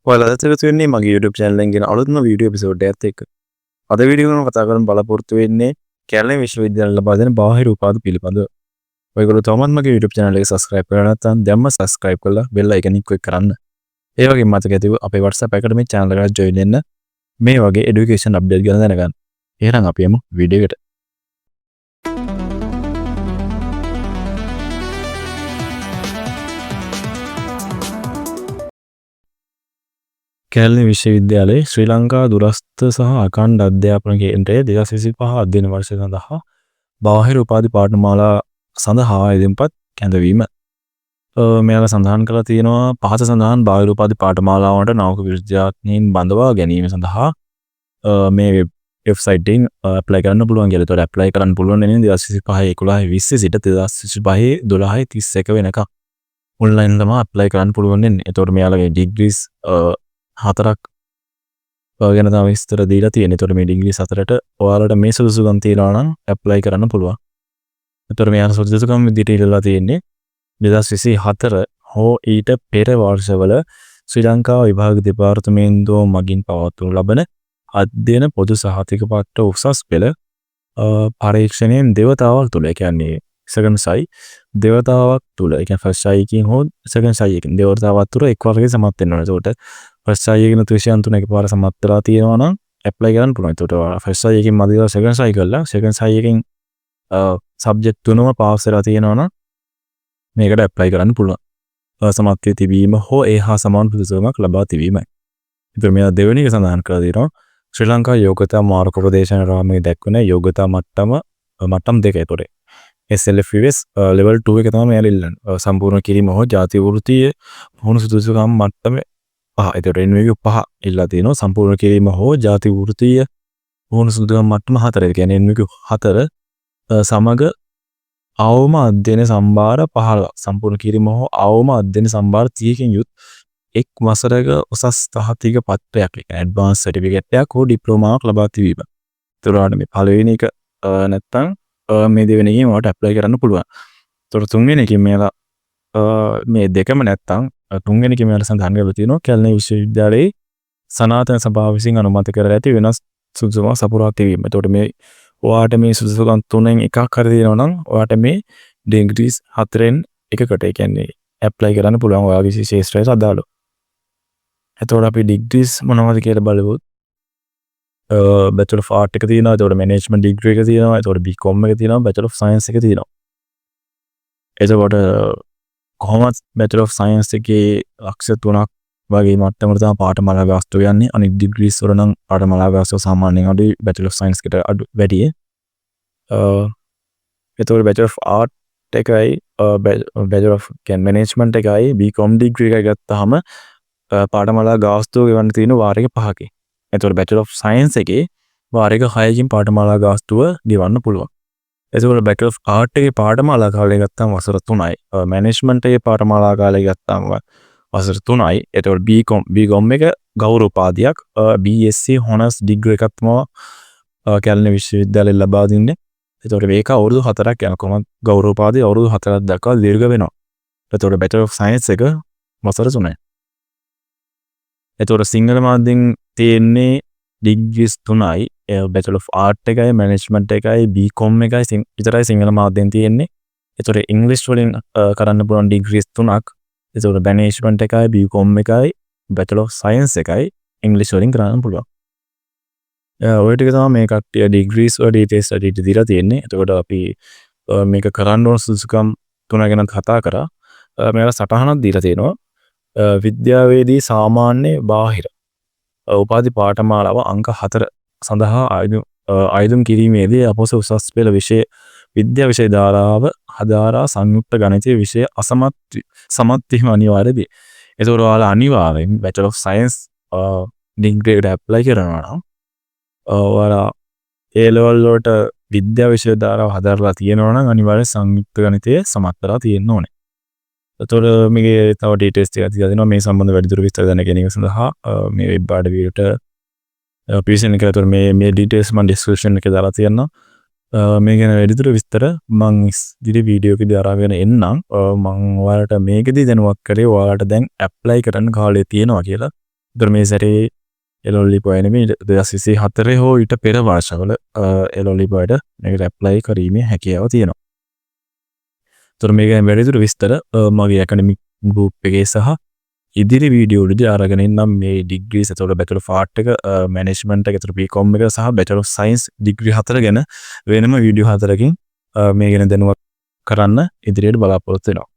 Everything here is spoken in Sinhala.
ඔයාලා අදත් එකතු වෙන්නේ මගේ YouTube channel එකෙන් ගෙන අලුත්ම වීඩියෝ එපිසෝඩ් එකත් එක්ක. අද වීඩියෝ එකේ මම කතා කරන්න බලාපොරොත්තු වෙන්නේ කැලණි විශ්වවිද්‍යාලය ලබා දෙන බාහිර උපාධි පිළිබඳව. ඔයගොල්ලෝ තවමත් මගේ YouTube channel එක subscribe කරලා නැත්නම් දැම්ම subscribe කරලා bell icon එක click කරන්න. ඒ වගේම මතක ඇතිව අපේ WhatsApp academy channel එකට join වෙන්න මේ වගේ education update ගැන දැනගන්න. එහෙනම් අපි යමු වීඩියෝ එකට. කැලණි විශ්වවිද්‍යාලයේ ශ්‍රී ලංකා දුරස්ථ සහ අඛණ්ඩ අධ්‍යාපන කේන්ද්‍රයේ 2025 අධ්‍යයන වර්ෂය සඳහා බාහිර උපාධි පාඨමාලා සඳහා ඉදිරිපත් කැඳවීම. මෙයාලා සඳහන් කරලා තියෙනවා පහත සඳහන් බාහිර උපාධි පාඨමාලාවට නාවක විද්‍යාඥයින් බඳවා ගැනීම සඳහා මේ වෙබ්සයිට් එකෙන් apply කරන්න පුළුවන් කියලා. ඒතකොට apply කරන්න පුළුවන් වෙන්නේ 2025 11 20 සිට 2025 12 31 වෙනකම් online තමයි apply කරන්න පුළුවන් වෙන්නේ. ඒතකොට මෙයාලගේ degrees හතරක් ගැන තමයි විස්තර දීලා තියෙන්නේ. ඒතකොට මේ ඩිග්‍රී හතරට ඔයාලට මේ සුදුසුකම් තියෙනවා නම් ඇප්ලයි කරන්න පුළුවන්. ඒතකොට මෙයාලා සුදුසුකම් විදිහට ඉල්ලලා තියෙන්නේ 2024 හෝ ඊට පෙර වර්ෂවල ශ්‍රී ලංකා විභාග දෙපාර්තමේන්තුව මගින් පවත්වනු ලබන අධ්‍යයන පොදු සහතික පත්‍ර උසස් පෙළ පරීක්ෂණයෙන් දෙවතාවක් තුල, ඒ කියන්නේ second සයි දෙවතාවක් තුල, ඒ කියන්නේ first සයි එකකින් හෝ second සයි එකකින් දෙවතාවක් තුර එක් වර්ගයක සමත් වෙන්න ඕනේ. ඒකට first සයි එකකින් විෂයන් තුන එකපාර සමත් වෙලා තියෙනවා නම් apply කරන්න පුළුවන්. ඒකට first සයි එකකින් මදිලා second සයි කරලා second සයි එකකින් subject තුනම pass වෙලා තියෙනවා නම් මේකට apply කරන්න පුළුවන්. සමත් වී තිබීම හෝ ඒ හා සමාන ප්‍රතිසමයක් ලබා තිබීමයි. ඒතර මෙයා දෙවෙනි එක සඳහන් කරලා තියෙනවා ශ්‍රී ලංකා යෝග්‍යතා මාර්ග උපදේශන රාමයේ දක්වන යෝග්‍යතා මට්ටම් දෙක. ඒතොර SLFVS level 2 එක තමයි මෙයා ඉල්ලන්නේ. සම්පූර්ණ කිරීම හෝ ජාති වෘත්තීය පුහුණු සුදුසුකම් මට්ටම 5. ඒතොර NVQ 5 ඉල්ලලා තියෙනවා. සම්පූර්ණ කිරීම හෝ ජාති වෘත්තීය පුහුණු සුදුසුකම් මට්ටම 4. ඒ කියන්නේ NVQ 4 සමග අවම අධ්‍යයන සම්භාර 15. සම්පූර්ණ කිරීම හෝ අවම අධ්‍යයන සම්භාර 30කින් යුත් එක් වසරක උසස් සහතික පත්‍රයක්, ඇඩ්වාන්ස් සර්ටිෆිකේට් එකක් හෝ ඩිප්ලෝමාවක් ලබා තිබීම. ඒතරාට මේ පළවෙනි එක නැත්තම් මේ දෙවෙනි එකෙන් ඔයාලට ඇප්ලයි කරන්න පුළුවන්. ඒතර තුන්වෙනි එකෙන් මෙයාලා මේ දෙකම නැත්තම් තුන්වෙනි එකෙන් මෙයාලා සඳහන් කරලා තියෙනවා කැලණි විශ්වවිද්‍යාලයේ සනාතන සභාව විසින් අනුමත කරලා ඇති වෙනස් සුදුසුකම් සපුරා තිබීම. ඒතකොට මේ ඔයාට මේ සුදුසුකම් තුනෙන් එකක් හරි තියෙනවා නම් ඔයාට මේ ඩිග්‍රීස් හතරෙන් එකකට, ඒ කියන්නේ ඇප්ලයි කරන්න පුළුවන් ඔයාගේ ශාස්ත්‍රයට අදාළව. එතකොට අපි ඩිග්‍රීස් මොනවද කියලා බලමු. Bachelor of Art එක තියෙනවා. එතකොට Management degree එක තියෙනවා. එතකොට BCom එක තියෙනවා. Bachelor of Science එක තියෙනවා. එතකොට කොහොමද Bachelor of Science එකේ අක්ෂර 3ක් වගේ මට්ටමකට තමයි පාඨමාලා ගාස්තු යන්නේ. අනිත් degrees වල නම් පාඨමාලා ගාස්තු සාමාන්‍යයෙන් අඩුයි. Bachelor of Science එකට අඩු වැඩි. එතකොට Bachelor of Art එකයි Bachelor of Management එකයි BCom degree එකයි ගත්තාම පාඨමාලා ගාස්තුව ගෙවන්න තියෙන වාරයක 5කින්. එතකොට Bachelor of Science එකේ වාරයක 6කින් පාඨමාලා ගාස්තුව ගෙවන්න පුළුවන්. එතකොට Bachelor of Art එකේ පාඨමාලා කාලය ගත්තාම වසර 3යි. Management එකේ පාඨමාලා කාලය ගත්තාම වසර 3යි. එතකොට BCom එක ගෞරව උපාධියක්, BSc Honors degree එකක් තමයි කැලණි විශ්වවිද්‍යාලයෙන් ලබා දෙන්නේ. එතකොට මේක අවුරුදු 4ක් යන කොහොමද ගෞරව උපාධිය අවුරුදු 4ක් දක්වා දීර්ඝ වෙනවා. එතකොට Bachelor of Science එක වසර 3යි. එතකොට සිංහල මාධ්‍යෙන් තියෙන්නේ ඩිග්‍රීස් 3යි. Bachelor of Art එකයි, Management එකයි, BCom එකයි විතරයි සිංහල මාධ්‍යෙන් තියෙන්නේ. එතකොට English වලින් කරන්න පුළුවන් ඩිග්‍රීස් 3ක්. එතකොට Management එකයි, BCom එකයි, Bachelor of Science එකයි English වලින් කරන්න පුළුවන්. ඔය ටික තමයි මේ කට්ටිය ඩිග්‍රීස් වල ඩීටේල්ස් වලට දීලා තියෙන්නේ. එතකොට අපි මේක කරන්න ඕන සුදුසුකම් 3 ගැන කතා කරා. මේකට සටහනක් දීලා තියෙනවා. විද්‍යාවේදී සාමාන්‍ය බාහිර උපාධි පාඨමාලාව අංක 4 සඳහා ආයුධම් කිරීමේදී අපොස උසස් පෙළ විෂය විද්‍යා විෂය ධාරාව හදාරා සංයුක්ත ගණිතය විෂය සමත් වීම අනිවාර්යයි. ඒතකොට ඔයාලා අනිවාර්යෙන් Bachelor of Science degree එකට apply කරනවා නම් ඔයාලා A level වලට විද්‍යා විෂය ධාරාව හදාරලා තියෙනවා නම් අනිවාර්යෙන් සංයුක්ත ගණිතය සමත් කරලා තියෙන්න ඕනේ. එතකොට මේකේ තව ඩීටේල්ස් ටිකක් දීලා දෙනවා මේ සම්බන්ධ වැඩිදුර විස්තර දැන ගැනීම සඳහා මේ වෙබ් අඩවියට පිවිසෙන්න කියලා. එතකොට මේ ඩීටේල්ස් මම ඩිස්ක්‍රිප්ෂන් එකේ දාලා තියෙනවා. මේ ගැන වැඩිදුර විස්තර මම ඉදිරි වීඩියෝ එකේදී අරගෙන එන්නම්. මම ඔයාලට මේකෙදී දැනුවත් කරේ ඔයාලට දැන් ඇප්ලයි කරන්න කාලය තියෙනවා කියලා. මේ සැරේ එලොල්ලි පොයනම 2024 හෝ ඊට පෙර වර්ෂවල එලොල්ලි පොයට මේකට ඇප්ලයි කිරීමේ හැකියාව තියෙනවා. තොර මේක වැඩිදුර විස්තර මගේ ඇකඩමික් ගෲප් එකේ සහ ඉදිරි වීඩියෝ වලදී අරගෙන ඉන්නම් මේ ඩිග්‍රීස් එතකොට බැචලර් ඔෆ් ආර්ට් එක මැනේජ්මන්ට් එක එතකොට BCom එක සහ බැචලර් ඔෆ් සයන්ස් ඩිග්‍රී 4 ගැන වෙනම වීඩියෝ 4කින් මේ ගැන දැනුවත් කරන්න ඉදිරියට බලාපොරොත්තු වෙනවා.